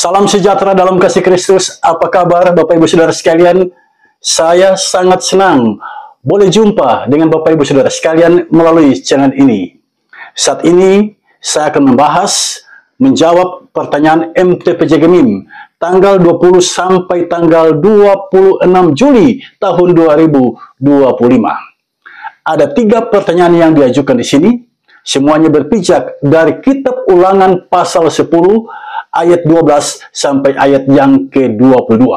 Salam sejahtera dalam kasih Kristus. Apa kabar Bapak Ibu Saudara sekalian? Saya sangat senang boleh jumpa dengan Bapak Ibu Saudara sekalian melalui channel ini. Saat ini saya akan menjawab pertanyaan MTPJ Gemim tanggal 20 sampai tanggal 26 Juli tahun 2025. Ada 3 pertanyaan yang diajukan di sini. Semuanya berpijak dari kitab Ulangan pasal 10 ayat 12 sampai ayat yang ke-22.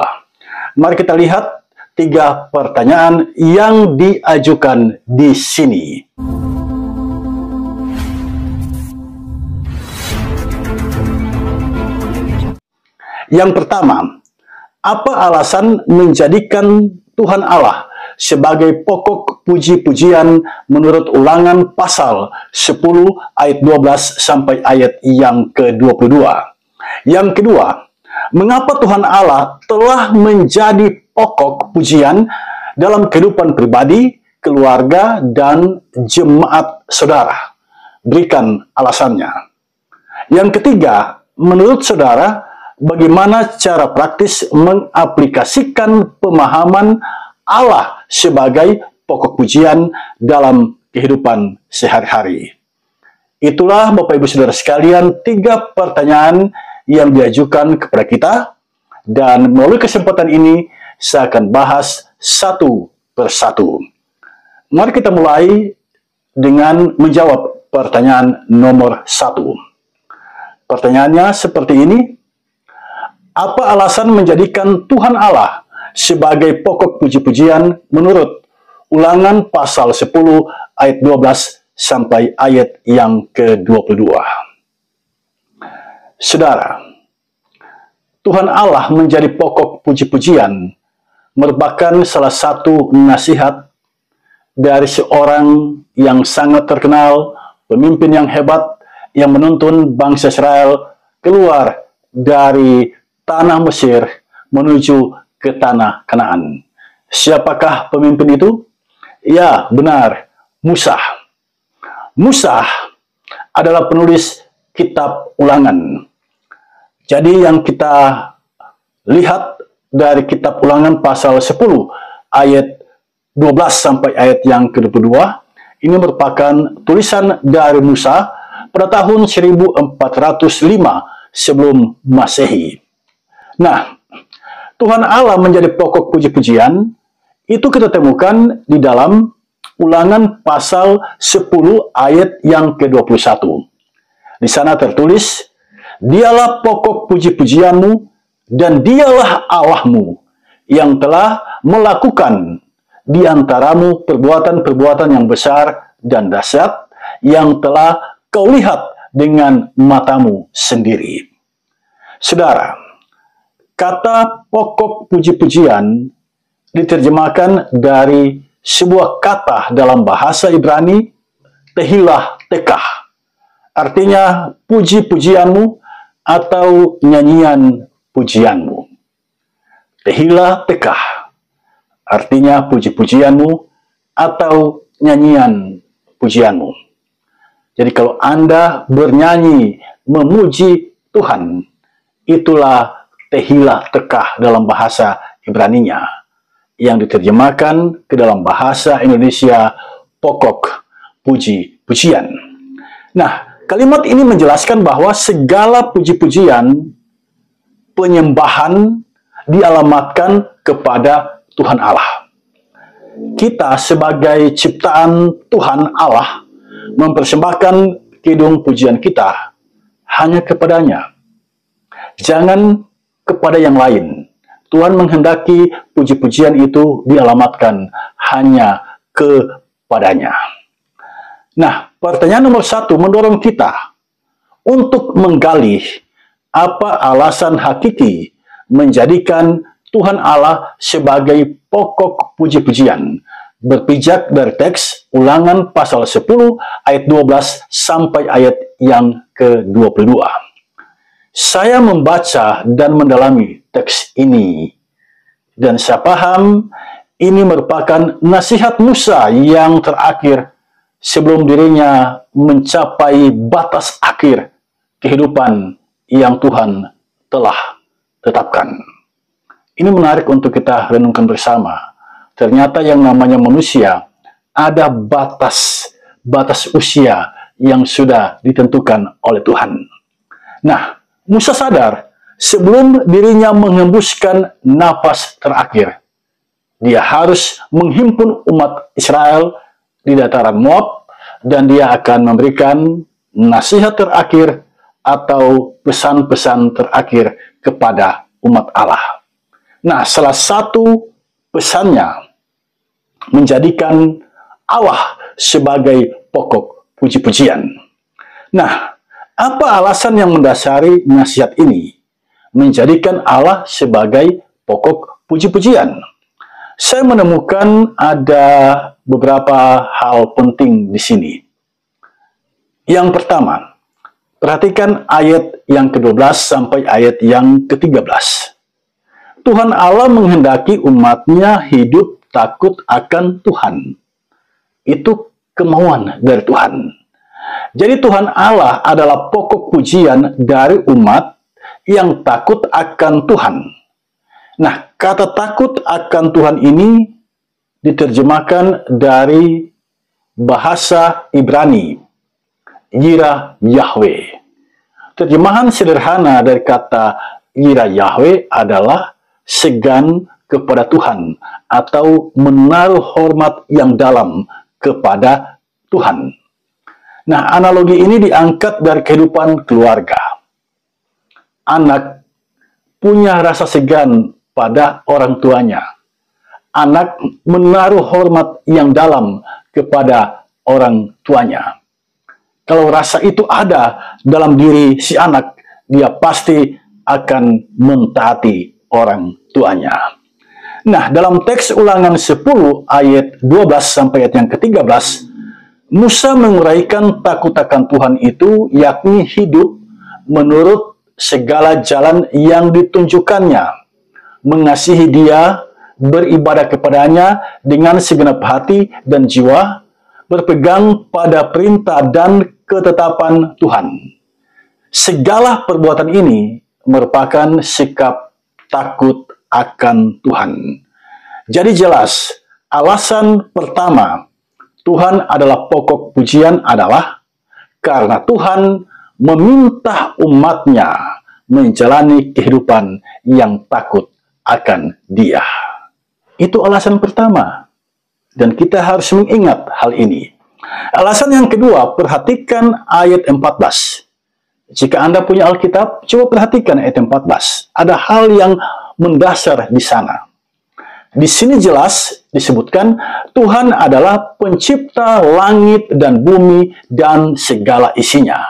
Mari kita lihat 3 pertanyaan yang diajukan di sini. Yang pertama, apa alasan menjadikan Tuhan Allah sebagai pokok puji-pujian menurut Ulangan pasal 10 ayat 12 sampai ayat yang ke-22? Yang kedua, mengapa Tuhan Allah telah menjadi pokok pujian dalam kehidupan pribadi, keluarga, dan jemaat saudara? Berikan alasannya. Yang ketiga, menurut saudara, bagaimana cara praktis mengaplikasikan pemahaman Allah sebagai pokok pujian dalam kehidupan sehari-hari? Itulah Bapak Ibu Saudara sekalian 3 pertanyaan yang diajukan kepada kita, dan melalui kesempatan ini saya akan bahas satu persatu. Mari kita mulai dengan menjawab pertanyaan nomor 1. Pertanyaannya seperti ini: apa alasan menjadikan Tuhan Allah sebagai pokok puji-pujian menurut Ulangan pasal 10 ayat 12 sampai ayat yang ke-22? Saudara, Tuhan Allah menjadi pokok puji-pujian merupakan salah satu nasihat dari seorang yang sangat terkenal, pemimpin yang hebat, yang menuntun bangsa Israel keluar dari tanah Mesir menuju ke tanah Kanaan. Siapakah pemimpin itu? Ya, benar, Musa. Musa adalah penulis kitab Ulangan. Jadi yang kita lihat dari kitab Ulangan pasal 10 ayat 12 sampai ayat yang ke-22, ini merupakan tulisan dari Musa pada tahun 1405 sebelum Masehi. Nah, Tuhan Allah menjadi pokok puji-pujian itu kita temukan di dalam Ulangan pasal 10 ayat yang ke-21. Di sana tertulis, "Dialah pokok puji-pujianmu dan dialah Allahmu yang telah melakukan di antaramu perbuatan-perbuatan yang besar dan dahsyat yang telah kau lihat dengan matamu sendiri." Saudara, kata pokok puji-pujian diterjemahkan dari sebuah kata dalam bahasa Ibrani, tehilah tekah. Artinya puji-pujianmu atau nyanyian pujianmu. Tehilah tekah. Artinya puji-pujianmu atau nyanyian pujianmu. Jadi kalau Anda bernyanyi memuji Tuhan, itulah tehilah tekah dalam bahasa Ibraninya, yang diterjemahkan ke dalam bahasa Indonesia pokok puji-pujian. Nah, kalimat ini menjelaskan bahwa segala puji-pujian, penyembahan dialamatkan kepada Tuhan Allah. Kita sebagai ciptaan Tuhan Allah mempersembahkan kidung pujian kita hanya kepadanya. Jangan kepada yang lain. Tuhan menghendaki puji-pujian itu dialamatkan hanya kepadanya. Nah, pertanyaan nomor 1 mendorong kita untuk menggali apa alasan hakiki menjadikan Tuhan Allah sebagai pokok puji-pujian. Berpijak dari teks Ulangan pasal 10 ayat 12 sampai ayat yang ke-22. Saya membaca dan mendalami teks ini, dan saya paham ini merupakan nasihat Musa yang terakhir sebelum dirinya mencapai batas akhir kehidupan yang Tuhan telah tetapkan. Ini menarik untuk kita renungkan bersama. Ternyata yang namanya manusia ada batas usia yang sudah ditentukan oleh Tuhan. Nah, Musa sadar sebelum dirinya menghembuskan napas terakhir, dia harus menghimpun umat Israel di dataran Moab, dan dia akan memberikan nasihat terakhir atau pesan-pesan terakhir kepada umat Allah. Nah, salah satu pesannya menjadikan Allah sebagai pokok puji-pujian. Nah, apa alasan yang mendasari nasihat ini menjadikan Allah sebagai pokok puji-pujian? Saya menemukan ada beberapa hal penting di sini. Yang pertama, perhatikan ayat yang ke-12 sampai ayat yang ke-13. Tuhan Allah menghendaki umatnya hidup takut akan Tuhan. Itu kemauan dari Tuhan. Jadi Tuhan Allah adalah pokok pujian dari umat yang takut akan Tuhan. Nah, kata takut akan Tuhan ini diterjemahkan dari bahasa Ibrani, Yirah Yahweh. Terjemahan sederhana dari kata Yirah Yahweh adalah segan kepada Tuhan atau menaruh hormat yang dalam kepada Tuhan. Nah, analogi ini diangkat dari kehidupan keluarga. Anak punya rasa segan pada orang tuanya. Anak menaruh hormat yang dalam kepada orang tuanya. Kalau rasa itu ada dalam diri si anak, dia pasti akan mentaati orang tuanya. Nah, dalam teks Ulangan 10 ayat 12 sampai ayat yang ke-13, Musa menguraikan takut akan Tuhan itu, yakni hidup menurut segala jalan yang ditunjukkannya, mengasihi Dia, beribadah kepadanya dengan segenap hati dan jiwa, berpegang pada perintah dan ketetapan Tuhan. Segala perbuatan ini merupakan sikap takut akan Tuhan. Jadi jelas, alasan pertama Tuhan adalah pokok pujian adalah karena Tuhan meminta umatnya menjalani kehidupan yang takut akan Dia. Itu alasan pertama. Dan kita harus mengingat hal ini. Alasan yang kedua, perhatikan ayat 14. Jika Anda punya Alkitab, coba perhatikan ayat 14. Ada hal yang mendasar di sana. Di sini jelas disebutkan Tuhan adalah pencipta langit dan bumi dan segala isinya.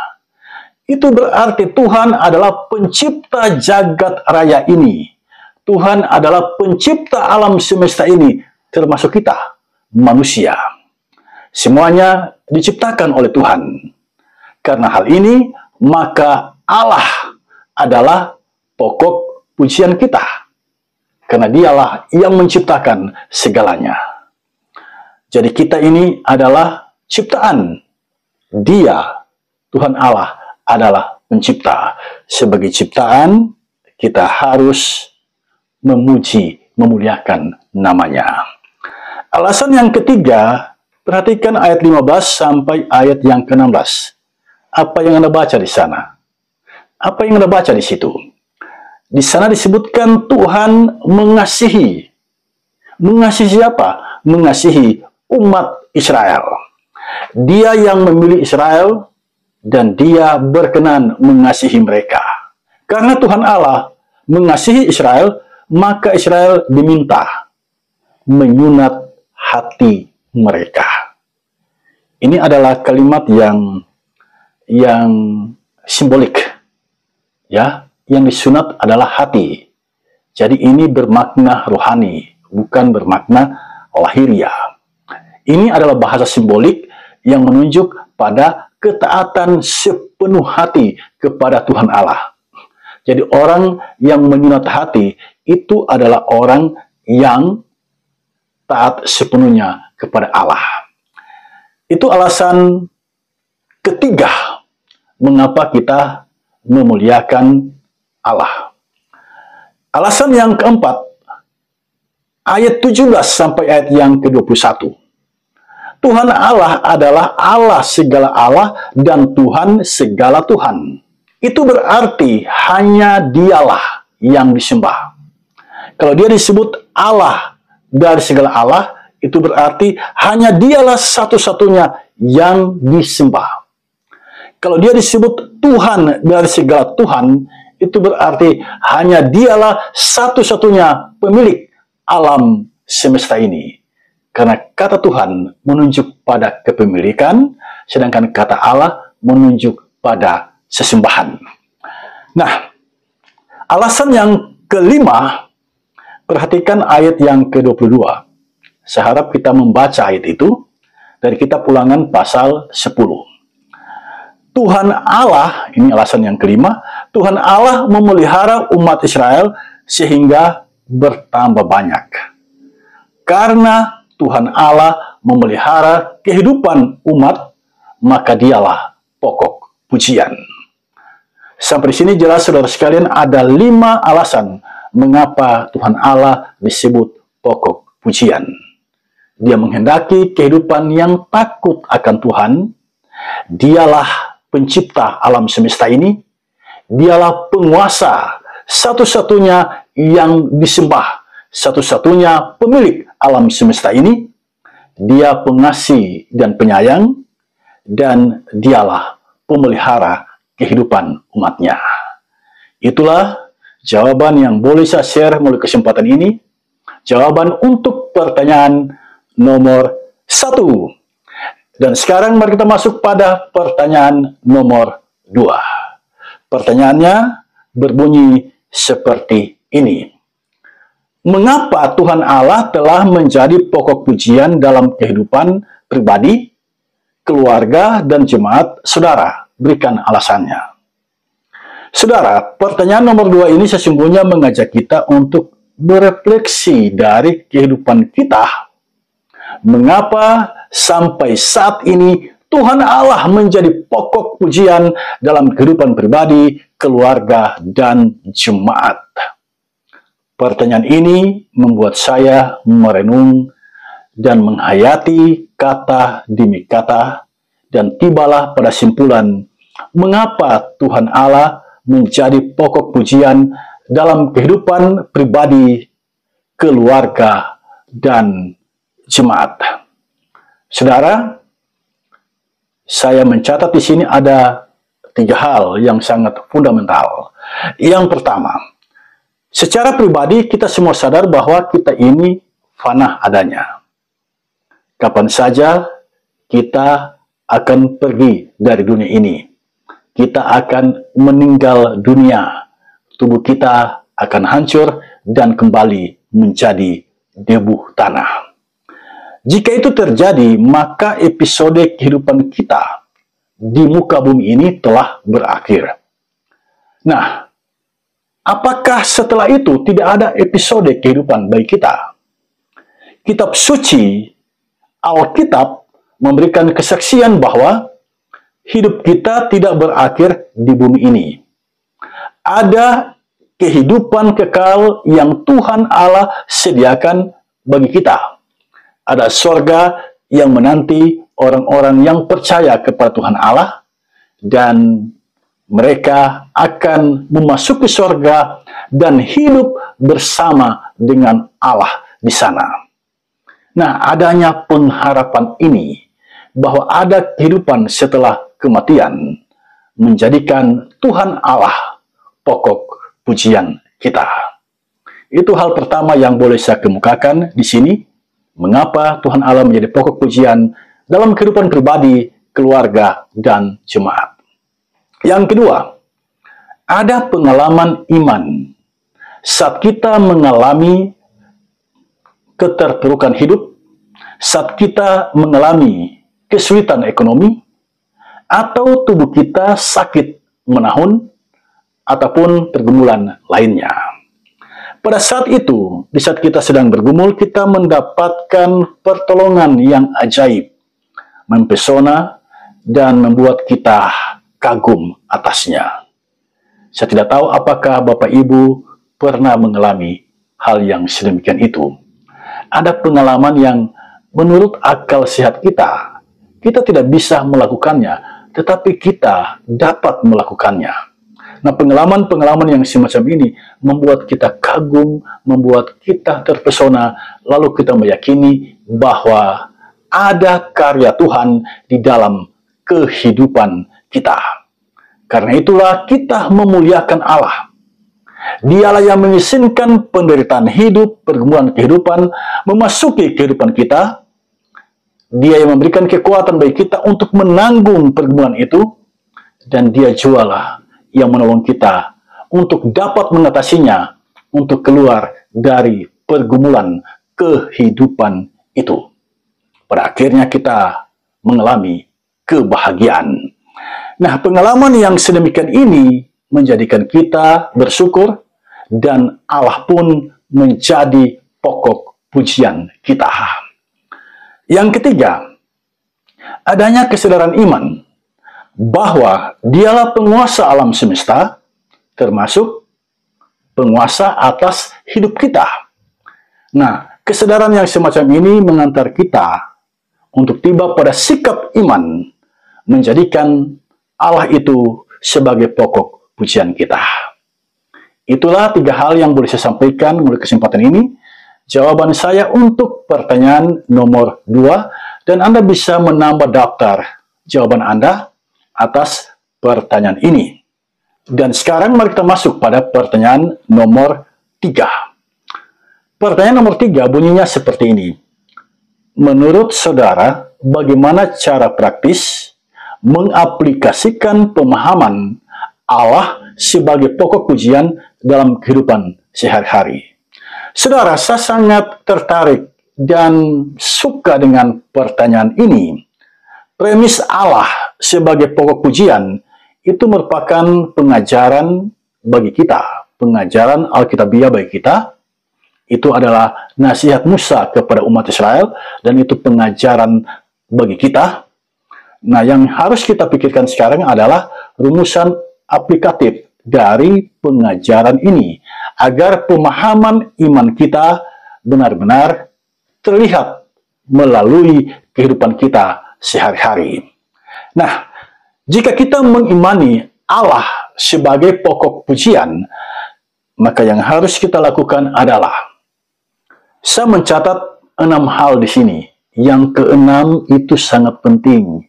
Itu berarti Tuhan adalah pencipta jagat raya ini. Tuhan adalah pencipta alam semesta ini, termasuk kita, manusia. Semuanya diciptakan oleh Tuhan. Karena hal ini, maka Allah adalah pokok pujian kita. Karena Dialah yang menciptakan segalanya. Jadi kita ini adalah ciptaan. Dia, Tuhan Allah, adalah pencipta. Sebagai ciptaan, kita harus memuji, memuliakan namanya. Alasan yang ketiga, perhatikan ayat 15 sampai ayat yang ke-16. Apa yang Anda baca di sana? Apa yang Anda baca di situ? Di sana disebutkan Tuhan mengasihi. Mengasihi siapa? Mengasihi umat Israel. Dia yang memilih Israel dan Dia berkenan mengasihi mereka. Karena Tuhan Allah mengasihi Israel, maka Israel diminta menyunat hati mereka. Ini adalah kalimat yang simbolik, ya. Yang disunat adalah hati. Jadi ini bermakna rohani, bukan bermakna lahiriah. Ini adalah bahasa simbolik yang menunjuk pada ketaatan sepenuh hati kepada Tuhan Allah. Jadi orang yang menyunat hati itu adalah orang yang taat sepenuhnya kepada Allah. Itu alasan ketiga mengapa kita memuliakan Allah. Alasan yang keempat, ayat 17 sampai ayat yang ke-21. Tuhan Allah adalah Allah segala Allah dan Tuhan segala Tuhan. Itu berarti hanya Dialah yang disembah. Kalau Dia disebut Allah dari segala Allah, itu berarti hanya Dialah satu-satunya yang disembah. Kalau Dia disebut Tuhan dari segala Tuhan, itu berarti hanya Dialah satu-satunya pemilik alam semesta ini. Karena kata Tuhan menunjuk pada kepemilikan, sedangkan kata Allah menunjuk pada sesembahan. Nah, alasan yang kelima, perhatikan ayat yang ke-22. Saya harap kita membaca ayat itu dari kitab Ulangan pasal 10. Tuhan Allah, ini alasan yang kelima, Tuhan Allah memelihara umat Israel sehingga bertambah banyak. Karena Tuhan Allah memelihara kehidupan umat, maka Dialah pokok pujian. Sampai di sini jelas, saudara sekalian, ada 5 alasan mengapa Tuhan Allah disebut pokok pujian. Dia menghendaki kehidupan yang takut akan Tuhan. Dialah pencipta alam semesta ini. Dialah penguasa, satu-satunya yang disembah, satu-satunya pemilik alam semesta ini. Dia pengasih dan penyayang, dan Dialah pemelihara kehidupan umatnya. Itulah jawaban yang boleh saya share melalui kesempatan ini. Jawaban untuk pertanyaan nomor 1. Dan sekarang mari kita masuk pada pertanyaan nomor 2. Pertanyaannya berbunyi seperti ini. Mengapa Tuhan Allah telah menjadi pokok pujian dalam kehidupan pribadi, keluarga, dan jemaat saudara? Berikan alasannya. Saudara, pertanyaan nomor 2 ini sesungguhnya mengajak kita untuk berefleksi dari kehidupan kita. Mengapa sampai saat ini Tuhan Allah menjadi pokok pujian dalam kehidupan pribadi, keluarga, dan jemaat? Pertanyaan ini membuat saya merenung dan menghayati kata demi kata, dan tibalah pada simpulan mengapa Tuhan Allah menjadi pokok pujian dalam kehidupan pribadi, keluarga, dan jemaat. Saudara, saya mencatat di sini ada 3 hal yang sangat fundamental. Yang pertama, secara pribadi kita semua sadar bahwa kita ini fana adanya. Kapan saja kita akan pergi dari dunia ini. Kita akan meninggal dunia. Tubuh kita akan hancur dan kembali menjadi debu tanah. Jika itu terjadi, maka episode kehidupan kita di muka bumi ini telah berakhir. Nah, apakah setelah itu tidak ada episode kehidupan bagi kita? Kitab suci, Alkitab, memberikan kesaksian bahwa hidup kita tidak berakhir di bumi ini. Ada kehidupan kekal yang Tuhan Allah sediakan bagi kita. Ada sorga yang menanti orang-orang yang percaya kepada Tuhan Allah, dan mereka akan memasuki sorga dan hidup bersama dengan Allah di sana. Nah, adanya pengharapan ini bahwa ada kehidupan setelah kematian menjadikan Tuhan Allah pokok pujian kita. Itu hal pertama yang boleh saya kemukakan di sini. Mengapa Tuhan Allah menjadi pokok pujian dalam kehidupan pribadi, keluarga, dan jemaat. Yang kedua, ada pengalaman iman. Saat kita mengalami keterpurukan hidup, saat kita mengalami kesulitan ekonomi, atau tubuh kita sakit menahun, ataupun pergumulan lainnya. Pada saat itu, di saat kita sedang bergumul, kita mendapatkan pertolongan yang ajaib, mempesona, dan membuat kita kagum atasnya. Saya tidak tahu apakah Bapak Ibu pernah mengalami hal yang sedemikian itu. Ada pengalaman yang menurut akal sehat kita tidak bisa melakukannya, tetapi kita dapat melakukannya. Nah, pengalaman-pengalaman yang semacam ini membuat kita kagum, membuat kita terpesona, lalu kita meyakini bahwa ada karya Tuhan di dalam kehidupan kita. Karena itulah kita memuliakan Allah. Dialah yang mengizinkan penderitaan hidup, pergumulan kehidupan memasuki kehidupan kita. Dia yang memberikan kekuatan bagi kita untuk menanggung pergumulan itu. Dan dia jualah yang menolong kita untuk dapat mengatasinya, untuk keluar dari pergumulan kehidupan itu. Pada akhirnya kita mengalami kebahagiaan. Nah, pengalaman yang sedemikian ini menjadikan kita bersyukur dan Allah pun menjadi pokok pujian kita. Yang ketiga, adanya kesadaran iman bahwa dialah penguasa alam semesta, termasuk penguasa atas hidup kita. Nah, kesadaran yang semacam ini mengantar kita untuk tiba pada sikap iman, menjadikan Allah itu sebagai pokok pujian kita. Itulah 3 hal yang boleh saya sampaikan melalui kesempatan ini. Jawaban saya untuk pertanyaan nomor 2, dan Anda bisa menambah daftar jawaban Anda atas pertanyaan ini. Dan sekarang mari kita masuk pada pertanyaan nomor 3. Pertanyaan nomor 3 bunyinya seperti ini. Menurut saudara, bagaimana cara praktis mengaplikasikan pemahaman Allah sebagai pokok pujian dalam kehidupan sehari-hari? Saudara, saya sangat tertarik dan suka dengan pertanyaan ini. Premis Allah sebagai pokok pujian itu merupakan pengajaran bagi kita, pengajaran Alkitabiah bagi kita. Itu adalah nasihat Musa kepada umat Israel, dan itu pengajaran bagi kita. Nah, yang harus kita pikirkan sekarang adalah rumusan aplikatif dari pengajaran ini, agar pemahaman iman kita benar-benar terlihat melalui kehidupan kita sehari-hari. Nah, jika kita mengimani Allah sebagai pokok pujian, maka yang harus kita lakukan adalah, saya mencatat 6 hal di sini. Yang ke-6 itu sangat penting.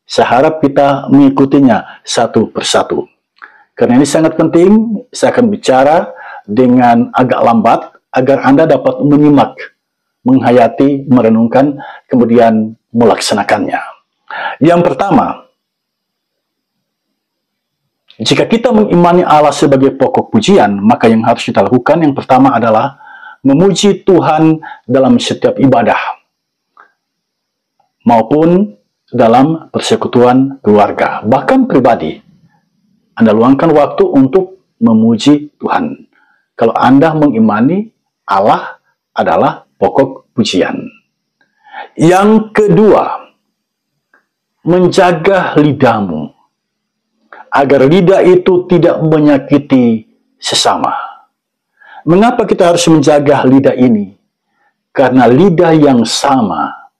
Saya harap kita mengikutinya satu persatu. Karena ini sangat penting, saya akan bicara dengan agak lambat agar Anda dapat menyimak, menghayati, merenungkan, kemudian melaksanakannya. Yang pertama, jika kita mengimani Allah sebagai pokok pujian, maka yang harus kita lakukan yang pertama adalah memuji Tuhan dalam setiap ibadah maupun dalam persekutuan keluarga, bahkan pribadi. Anda luangkan waktu untuk memuji Tuhan. Kalau Anda mengimani Allah adalah pokok pujian. Yang kedua, menjaga lidahmu, agar lidah itu tidak menyakiti sesama. Mengapa kita harus menjaga lidah ini? Karena lidah yang sama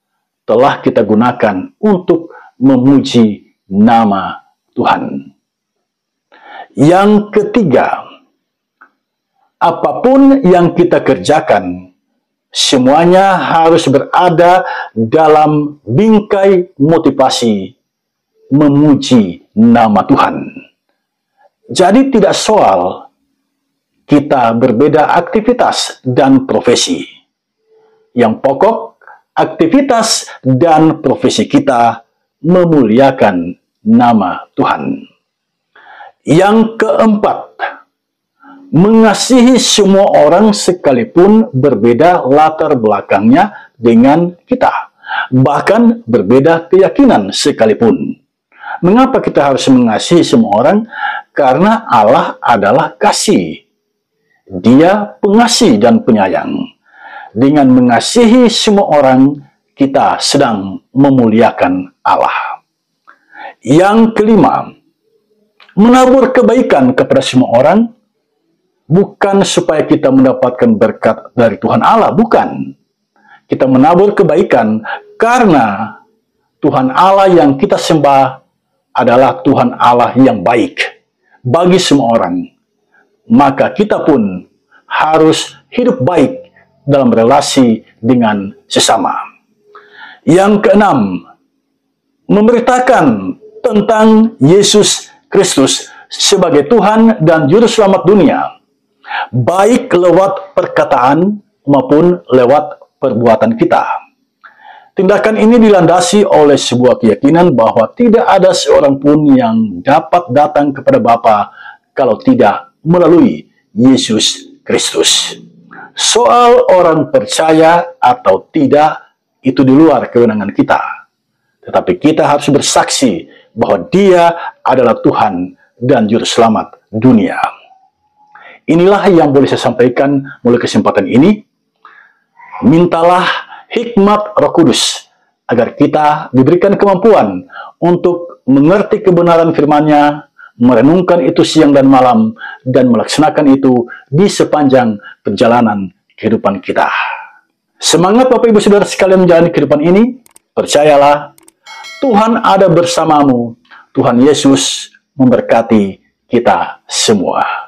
telah kita gunakan untuk memuji nama Tuhan. Yang ketiga, apapun yang kita kerjakan, semuanya harus berada dalam bingkai motivasi memuji nama Tuhan. Jadi tidak soal kita berbeda aktivitas dan profesi. Yang pokok, aktivitas dan profesi kita memuliakan nama Tuhan. Yang keempat, mengasihi semua orang sekalipun berbeda latar belakangnya dengan kita. Bahkan berbeda keyakinan sekalipun. Mengapa kita harus mengasihi semua orang? Karena Allah adalah kasih. Dia pengasih dan penyayang. Dengan mengasihi semua orang, kita sedang memuliakan Allah. Yang kelima, menabur kebaikan kepada semua orang, bukan supaya kita mendapatkan berkat dari Tuhan Allah, bukan. Kita menabur kebaikan karena Tuhan Allah yang kita sembah adalah Tuhan Allah yang baik bagi semua orang. Maka kita pun harus hidup baik dalam relasi dengan sesama. Yang keenam, memberitakan tentang Yesus Kristus sebagai Tuhan dan Juru Selamat dunia, baik lewat perkataan maupun lewat perbuatan kita. Tindakan ini dilandasi oleh sebuah keyakinan bahwa tidak ada seorang pun yang dapat datang kepada Bapa kalau tidak melalui Yesus Kristus. Soal orang percaya atau tidak, itu di luar kewenangan kita. Tetapi kita harus bersaksi bahwa Dia adalah Tuhan dan Juru Selamat dunia. Inilah yang boleh saya sampaikan mulai kesempatan ini. Mintalah hikmat Roh Kudus agar kita diberikan kemampuan untuk mengerti kebenaran firman-Nya, merenungkan itu siang dan malam, dan melaksanakan itu di sepanjang perjalanan kehidupan kita. Semangat Bapak Ibu Saudara sekalian menjalani kehidupan ini. Percayalah, Tuhan ada bersamamu. Tuhan Yesus memberkati kita semua.